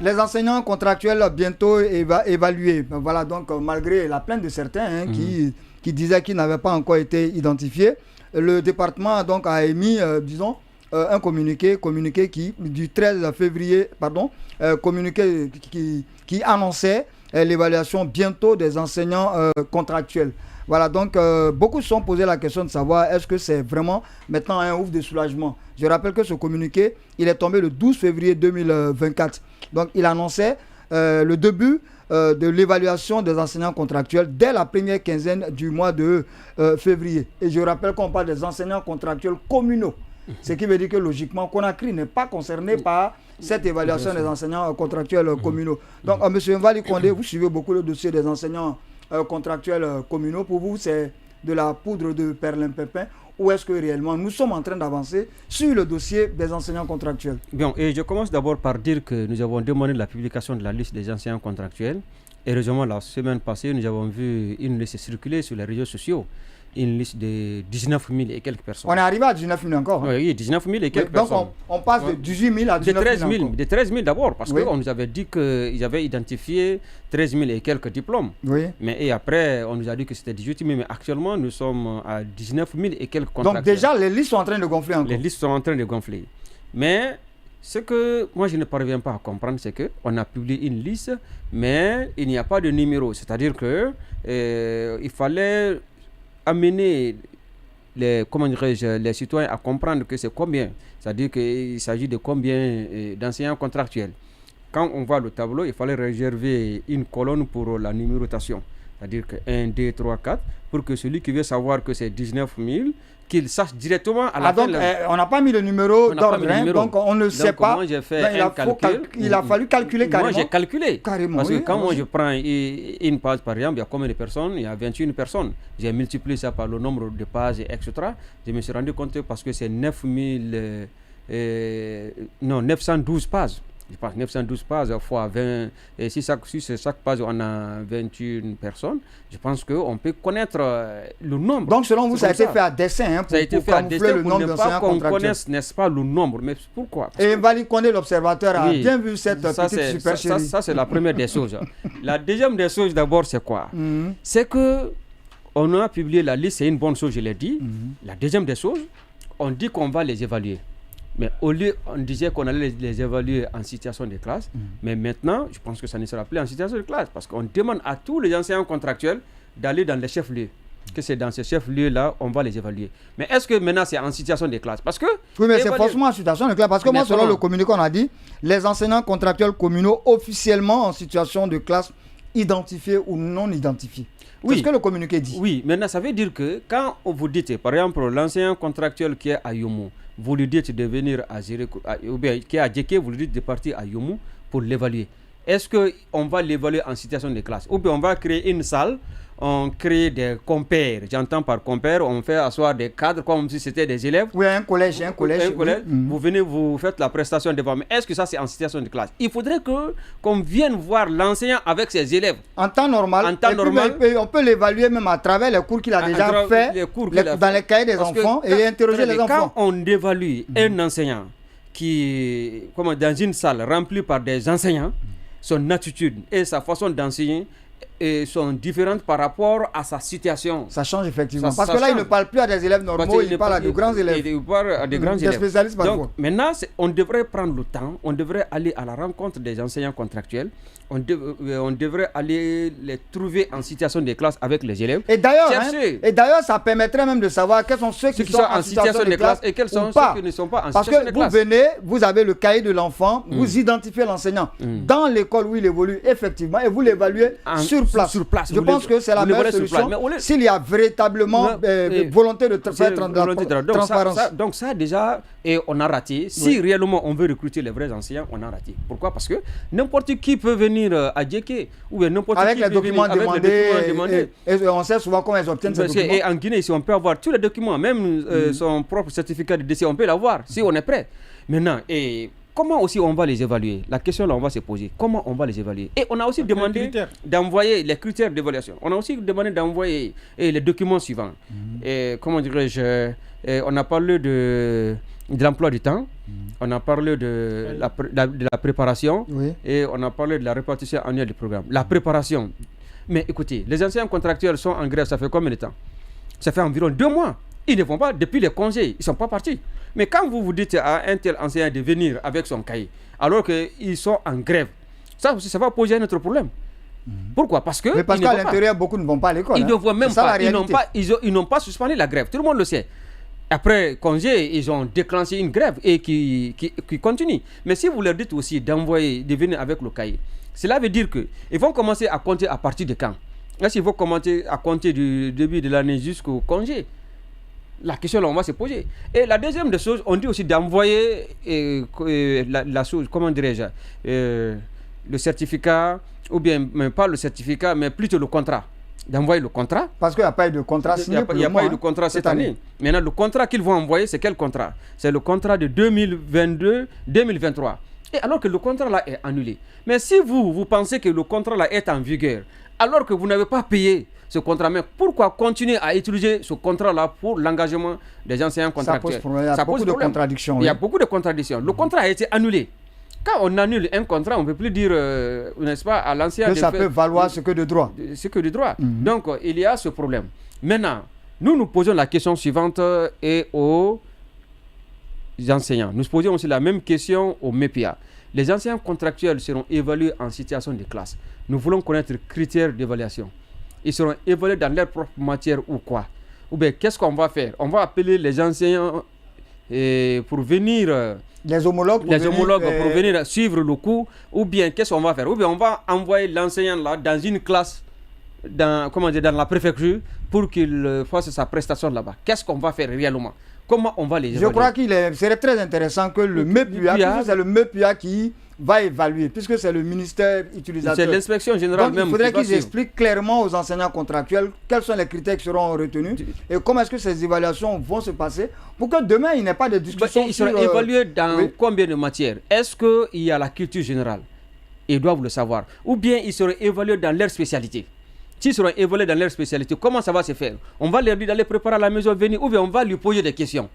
Les enseignants contractuels bientôt évalués. Voilà, donc malgré la plainte de certains qui disaient qu'ils n'avaient pas encore été identifiés, le département donc a émis, un communiqué qui du 13 février, communiqué qui annonçait l'évaluation bientôt des enseignants contractuels. Voilà, donc beaucoup se sont posé la question de savoir est-ce que c'est vraiment maintenant un ouf de soulagement. Je rappelle que ce communiqué, il est tombé le 12 février 2024. Donc il annonçait le début de l'évaluation des enseignants contractuels dès la première quinzaine du mois de février. Et je rappelle qu'on parle des enseignants contractuels communaux. Ce qui veut dire que logiquement, Conakry n'est pas concerné par cette évaluation des enseignants contractuels communaux. Donc, M. Mvali Condé, vous suivez beaucoup le dossier des enseignants contractuels communaux. Pour vous, c'est de la poudre de perlimpinpin ou est-ce que réellement nous sommes en train d'avancer sur le dossier des enseignants contractuels? Bien, et je commence d'abord par dire que nous avons demandé la publication de la liste des enseignants contractuels. Et heureusement, la semaine passée, nous avons vu une liste circuler sur les réseaux sociaux. Une liste de 19 000 et quelques personnes. On est arrivé à 19 000 encore. Oui, 19 000 et quelques personnes. Donc on passe de 18 000 à 19 000 de 13 000 d'abord, parce qu'on nous avait dit qu'ils avaient identifié 13 000 et quelques diplômes. Oui. Et après, on nous a dit que c'était 18 000, mais actuellement, nous sommes à 19 000 et quelques contractuels. Donc déjà, les listes sont en train de gonfler encore. Les listes sont en train de gonfler. Mais ce que moi, je ne parviens pas à comprendre, c'est qu'on a publié une liste, mais il n'y a pas de numéro. C'est-à-dire qu'il fallait amener les citoyens à comprendre que c'est combien. C'est-à-dire qu'il s'agit de combien d'enseignants contractuels. Quand on voit le tableau, il fallait réserver une colonne pour la numérotation. C'est-à-dire que 1, 2, 3, 4, pour que celui qui veut savoir que c'est 19 000, qu'il sache directement à la fin. Donc, on n'a pas mis le numéro d'ordre, donc on ne sait pas. Moi, j'ai fait un calcul. Il a fallu calculer carrément. Moi, j'ai calculé. Carrément, parce que quand moi, je prends une page, par exemple, il y a combien de personnes? Il y a 21 personnes. J'ai multiplié ça par le nombre de pages, etc. Je me suis rendu compte parce que c'est 912 pages. Je pense 912 pages fois 20. Et si chaque page, on a 21 personnes, je pense qu'on peut connaître le nombre. Donc, selon vous, ça a été fait à dessein pour camoufler le nombre d'enseignants contractuels. Qu'on connaisse, n'est-ce pas, le nombre. Mais pourquoi? Et Mvali Condé, l'observateur, a bien vu cette petite supercherie. Ça, c'est la première des choses. La deuxième des choses, d'abord, c'est quoi? C'est que on a publié la liste, c'est une bonne chose, je l'ai dit. La deuxième des choses, on dit qu'on va les évaluer. Mais au lieu, on disait qu'on allait les évaluer en situation de classe. Mais maintenant, je pense que ça ne sera plus en situation de classe. Parce qu'on demande à tous les enseignants contractuels d'aller dans les chefs-lieux. Que c'est dans ces chefs-lieux-là, on va les évaluer. Mais est-ce que maintenant c'est en situation de classe? Parce que... Oui, mais c'est forcément en situation de classe. Parce que moi, selon le communiqué, on a dit les enseignants contractuels communaux officiellement en situation de classe identifiés ou non identifiés. Oui. C'est ce que le communiqué dit. Oui, maintenant ça veut dire que quand vous dites, par exemple, l'enseignant contractuel qui est à Yomo, vous lui dites de venir à Zérekou, ou bien qui est à Djeké, vous lui dites de partir à Yomo pour l'évaluer. Est-ce qu'on va l'évaluer en situation de classe? Ou bien on va créer une salle, on crée des compères. J'entends par compères, on fait asseoir des cadres comme si c'était des élèves. Oui, un collège. Oui. Vous venez, vous faites la prestation devant. Mais est-ce que ça c'est en situation de classe? Il faudrait qu'on vienne voir l'enseignant avec ses élèves. En temps normal. Puis, on peut l'évaluer même à travers les cours qu'il a déjà fait dans les cahiers des enfants et interroger les enfants. Quand on évalue un enseignant qui, dans une salle remplie par des enseignants, son attitude et sa façon d'enseigner sont différentes par rapport à sa situation. Ça change effectivement. Parce que là, il ne parle plus à des élèves normaux, il parle à de grands élèves. Il parle à des grands élèves. Des spécialistes parfois. Donc, maintenant, on devrait prendre le temps, on devrait aller à la rencontre des enseignants contractuels, on devrait aller les trouver en situation de classe avec les élèves. Et d'ailleurs, ça permettrait même de savoir quels sont ceux qui sont en situation de classe et quels sont ceux qui ne sont pas en situation de classe. Parce que vous venez, vous avez le cahier de l'enfant, vous identifiez l'enseignant dans l'école où il évolue effectivement et vous l'évaluez sur place. Je pense que c'est la meilleure solution s'il y a véritablement volonté de faire de la transparence. Donc ça déjà, et on a raté. Si réellement on veut recruter les vrais enseignants, on a raté. Pourquoi? Parce que n'importe qui peut venir à Djeké ou n'importe qui avec les documents demandés. Et on sait souvent comment ils obtiennent ces documents. Et en Guinée, si on peut avoir tous les documents, même son propre certificat de décès, on peut l'avoir si on est prêt. Maintenant, comment aussi on va les évaluer? La question là, on va se poser. Comment on va les évaluer? Et on a aussi demandé d'envoyer les critères d'évaluation. On a aussi demandé d'envoyer les documents suivants. Comment dirais-je? On a parlé de l'emploi du temps, on a parlé de la préparation, et on a parlé de la répartition annuelle du programme. La préparation. Mais écoutez, les enseignants contractuels sont en grève, ça fait combien de temps? Ça fait environ 2 mois. Ils ne vont pas, depuis les congés, ils ne sont pas partis. Mais quand vous vous dites à un tel enseignant de venir avec son cahier, alors qu'ils sont en grève, ça aussi, ça va poser un autre problème. Pourquoi? Parce que parce qu'à l'intérieur, beaucoup ne vont pas à l'école. Ils ne vont même pas. Ils n'ont pas suspendu la grève. Tout le monde le sait. Après congé, ils ont déclenché une grève et qui continue. Mais si vous leur dites aussi de venir avec le cahier, cela veut dire qu'ils vont commencer à compter à partir de quand? Est-ce qu'ils vont commencer à compter du début de l'année jusqu'au congé? La question là, on va se poser. Et la deuxième des choses, on dit aussi d'envoyer la chose, comment dirais-je, le certificat, ou bien même pas le certificat, mais plutôt le contrat. D'envoyer le contrat. Parce qu'il n'y a pas eu de contrat signé. Il n'y a pas eu de contrat cette année. Maintenant, le contrat qu'ils vont envoyer, c'est quel contrat? C'est le contrat de 2022-2023. Et alors que le contrat là est annulé. Mais si vous pensez que le contrat là est en vigueur, alors que vous n'avez pas payé ce contrat, mais pourquoi continuer à utiliser ce contrat-là pour l'engagement des enseignants contractuels? Il y a beaucoup de contradictions. Il y a beaucoup de contradictions. Le contrat a été annulé. Quand on annule un contrat, on ne peut plus dire, n'est-ce pas, à l'enseignant... Que ça peut valoir ce que de droit. Ce que de droit. Donc, il y a ce problème. Maintenant, nous posons la question suivante aux enseignants. Nous posons aussi la même question aux MEPIA. Les enseignants contractuels seront évalués en situation de classe. Nous voulons connaître les critères d'évaluation. Ils seront évalués dans leur propre matière ou quoi? Ou bien, qu'est-ce qu'on va faire? On va appeler les enseignants pour venir... Les homologues pour venir suivre le cours. Ou bien, qu'est-ce qu'on va faire? Ou bien, on va envoyer l'enseignant là dans une classe, dans la préfecture, pour qu'il fasse sa prestation là-bas. Qu'est-ce qu'on va faire réellement? Comment on va les évaluer? Je crois qu'il serait très intéressant que le MEPUA, c'est le MEPUA qui va évaluer, puisque c'est le ministère utilisateur. C'est l'inspection générale. Donc, il faudrait qu'ils expliquent clairement aux enseignants contractuels quels sont les critères qui seront retenus et comment est-ce que ces évaluations vont se passer pour que demain il n'y ait pas de discussion. Ils seront évalués dans combien de matières? Est-ce qu'il y a la culture générale? Ils doivent le savoir. Ou bien ils seront évalués dans leur spécialité. S'ils seront évalués dans leur spécialité, comment ça va se faire? On va leur dire d'aller préparer à la maison, venir, ou bien on va lui poser des questions.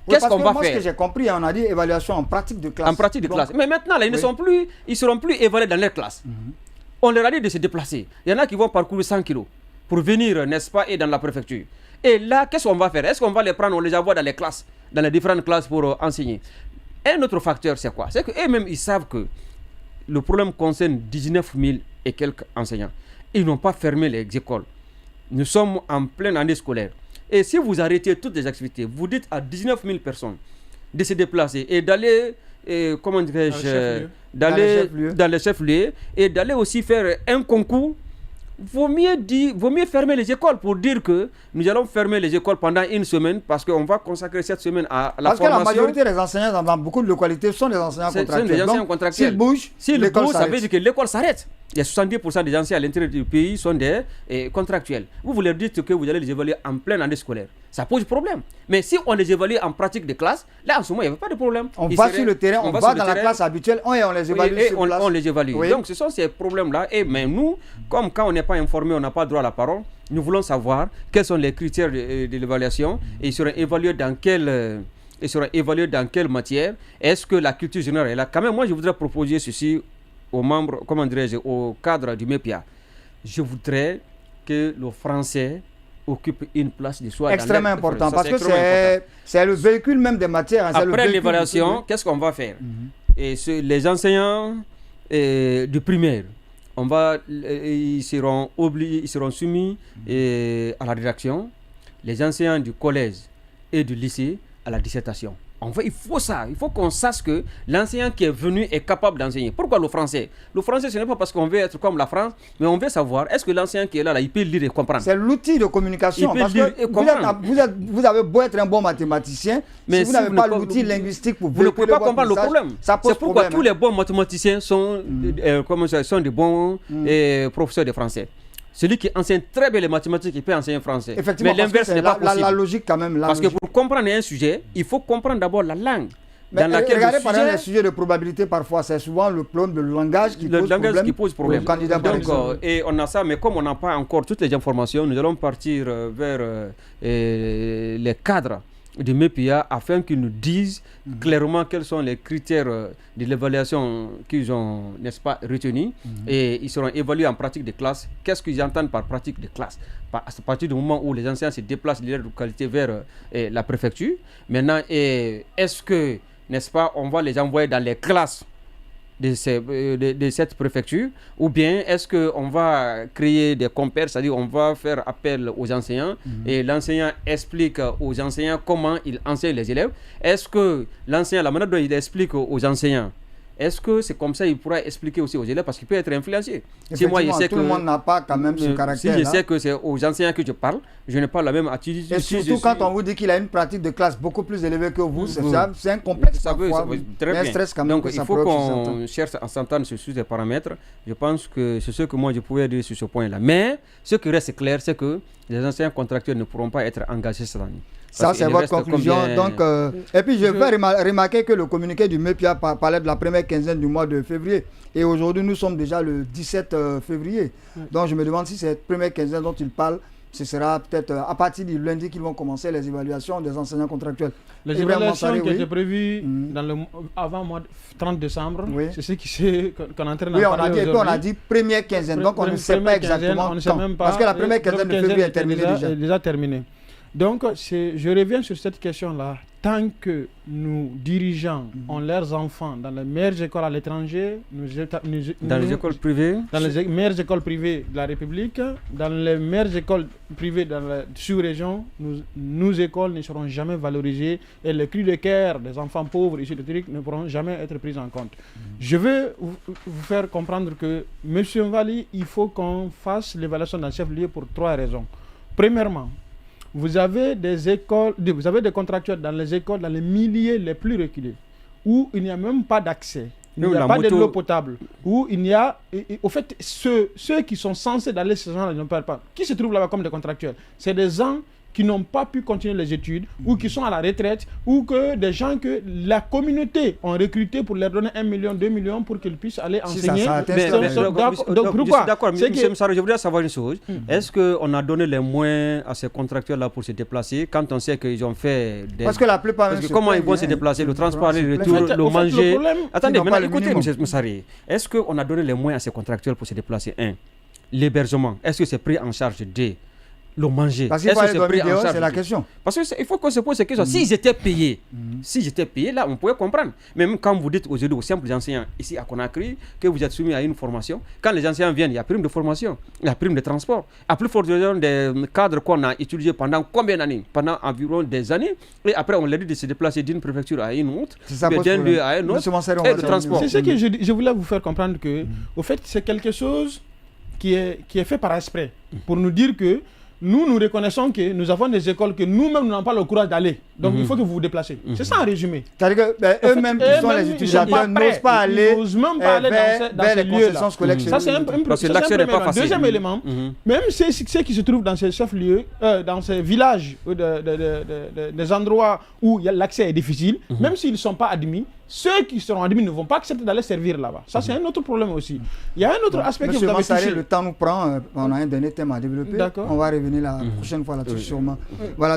Qu'est-ce qu'on va faire? Ce que j'ai compris, on a dit évaluation en pratique de classe. En pratique de classe. Mais maintenant, là, ils ne seront plus évalués dans leur classe. On leur a dit de se déplacer. Il y en a qui vont parcourir 100 kilos pour venir, n'est-ce pas, et dans la préfecture. Et là, qu'est-ce qu'on va faire? Est-ce qu'on va les prendre, on les envoie dans les classes, dans les différentes classes pour enseigner? Un autre facteur, c'est quoi? C'est qu'eux-mêmes, ils savent que le problème concerne 19 000 et quelques enseignants. Ils n'ont pas fermé les écoles. Nous sommes en pleine année scolaire. Et si vous arrêtez toutes les activités, vous dites à 19 000 personnes de se déplacer et d'aller, comment dirais-je, d'aller dans les chefs-lieux et d'aller aussi faire un concours, vaut mieux fermer les écoles pour dire que nous allons fermer les écoles pendant une semaine parce qu'on va consacrer cette semaine à la formation. Parce que la majorité des enseignants dans beaucoup de localités sont des enseignants contractuels. S'ils bougent, ça veut dire que l'école s'arrête. Il y a 70% des enseignants à l'intérieur du pays sont des contractuels. Vous leur dites que vous allez les évaluer en pleine année scolaire. Ça pose problème. Mais si on les évalue en pratique de classe, là en ce moment, il n'y avait pas de problème. On va sur le terrain, on va dans la classe habituelle et on les évalue. On les évalue. Oui. Donc ce sont ces problèmes-là. Mais nous, comme quand on n'est pas informé, on n'a pas droit à la parole, nous voulons savoir quels sont les critères de l'évaluation et ils seront évalués dans quelle matière. Est-ce que la culture générale est là? Quand même, moi, je voudrais proposer ceci aux membres, comment dirais-je, au cadre du MEPIA. Je voudrais que le français occupe une place de soi. Extrêmement important, parce que c'est le véhicule même des matières. Après l'évaluation, qu'est-ce qu'on va faire? Et les enseignants du primaire, ils seront soumis à la rédaction. Les enseignants du collège et du lycée à la dissertation. Il faut qu'on sache que l'enseignant qui est venu est capable d'enseigner. Pourquoi le français? Le français, ce n'est pas parce qu'on veut être comme la France, mais on veut savoir, est-ce que l'enseignant qui est là, il peut lire et comprendre? C'est l'outil de communication. Parce que vous avez beau être un bon mathématicien, mais si vous n'avez pas l'outil linguistique pour vous ne pouvez pas comprendre le problème. C'est pourquoi tous les bons mathématiciens sont des bons professeurs de français. Celui qui enseigne très bien les mathématiques, il peut enseigner français. Effectivement, mais l'inverse n'est pas possible. La logique quand même. Parce que pour comprendre un sujet, il faut comprendre d'abord la langue. Regardez par exemple les sujets de probabilité, parfois, c'est souvent le problème de langage qui pose problème. Le candidat, par exemple. Et on a ça, mais comme on n'a pas encore toutes les informations, nous allons partir vers les cadres du MEPIA afin qu'ils nous disent clairement quels sont les critères de l'évaluation qu'ils ont, n'est-ce pas, retenus, et ils seront évalués en pratique de classe. Qu'est-ce qu'ils entendent par pratique de classe? À partir du moment où les enseignants se déplacent de leur localité vers la préfecture, maintenant, est-ce que, n'est-ce pas, on va les envoyer dans les classes de cette préfecture, ou bien est-ce qu'on va créer des compères, c'est-à-dire on va faire appel aux enseignants et l'enseignant explique aux enseignants comment il enseigne les élèves. Est-ce que l'enseignant, la manière dont il explique aux enseignants, est-ce que c'est comme ça qu'il pourra expliquer aussi aux élèves, parce qu'il peut être influencé. Si moi je sais tout le monde n'a pas quand même ce caractère. Si je sais que c'est aux enseignants que je parle, je n'ai pas la même attitude. Et surtout quand on vous dit qu'il a une pratique de classe beaucoup plus élevée que vous, c'est un complexe parfois. Un stress quand même. Donc il faut qu'on cherche à s'entendre sur ces paramètres. Je pense que c'est ce que moi je pouvais dire sur ce point-là. Mais ce qui reste clair, c'est que les enseignants contractuels ne pourront pas être engagés cette année. Ça, c'est votre conclusion. Donc, et puis, je vais remarquer que le communiqué du MEPIA parlait de la première quinzaine du mois de février. Et aujourd'hui, nous sommes déjà le 17 février. Donc, je me demande si cette première quinzaine dont il parle, ce sera peut-être à partir du lundi qu'ils vont commencer les évaluations des enseignants contractuels. Les évaluations qui étaient prévues avant le mois 30 décembre, c'est ce qu'on est en train de parler aujourd'hui. Oui, on a dit première quinzaine, donc on ne sait pas exactement quand. Parce que la première quinzaine de février est déjà terminée. Donc, je reviens sur cette question-là. Tant que nos dirigeants ont leurs enfants dans les meilleures écoles à l'étranger, dans les écoles privées, dans les meilleures écoles privées de la République, dans les meilleures écoles privées dans la sous-région, nos écoles ne seront jamais valorisées et les cris de cœur des enfants pauvres ici de Turik ne pourront jamais être pris en compte. Je veux vous faire comprendre que, M. Mvali, il faut qu'on fasse l'évaluation d'un chef-lieu pour 3 raisons. Premièrement, vous avez des contractuels dans les écoles, dans les milieux les plus reculés, où il n'y a même pas d'accès, il n'y a pas de l'eau potable, où il y a, au fait, ceux qui sont censés d'aller ces gens-là ne parlent pas. Qui se trouvent là-bas comme des contractuels? C'est des gens qui n'ont pas pu continuer les études, ou qui sont à la retraite, ou que des gens que la communauté ont recruté pour leur donner 1 million, 2 millions pour qu'ils puissent aller enseigner. Donc pourquoi? D'accord, M. Moussara, je voudrais savoir une chose. Est-ce qu'on a donné les moyens à ces contractuels-là pour se déplacer quand on sait qu'ils ont fait des... Parce que la plupart... Parce que comment ils vont se déplacer, le transport, le retour, le manger... Attendez, maintenant écoutez, M. Moussara, est-ce qu'on a donné les moyens à ces contractuels pour se déplacer? L'hébergement, est-ce que c'est pris en charge des... le manger? Parce qu'il faut aller dormir dehors, c'est la question. Parce qu'il faut qu'on se pose ces questions. Si j'étais payé, là, on pourrait comprendre. Même quand vous dites aujourd'hui aux simples enseignants, ici à Conakry, que vous êtes soumis à une formation, quand les enseignants viennent, il y a prime de formation, il y a prime de transport. À plus forte raison des cadres qu'on a utilisés pendant combien d'années? Pendant environ des années. Et après, on leur dit de se déplacer d'une préfecture à une autre, d'un lieu à un autre, et de transport. C'est ce que je voulais vous faire comprendre que, au fait, c'est quelque chose qui est fait par esprit, pour nous dire que nous reconnaissons que nous avons des écoles que nous-mêmes nous n'avons pas le courage d'aller. Donc il faut que vous vous déplacez. C'est ça en résumé. C'est-à-dire qu'eux-mêmes qui sont les utilisateurs n'osent pas aller dans ces lieux-là. Ça c'est un premier. Deuxième élément, même ceux qui se trouvent dans ces chefs-lieux, dans ces villages, des endroits où l'accès est difficile, même s'ils ne sont pas admis, ceux qui seront admis ne vont pas accepter d'aller servir là-bas. Ça, c'est un autre problème aussi. Il y a un autre aspect que vous avez touché. Le temps nous prend. On a un dernier thème à développer. On va revenir la prochaine fois là-dessus sûrement. Voilà.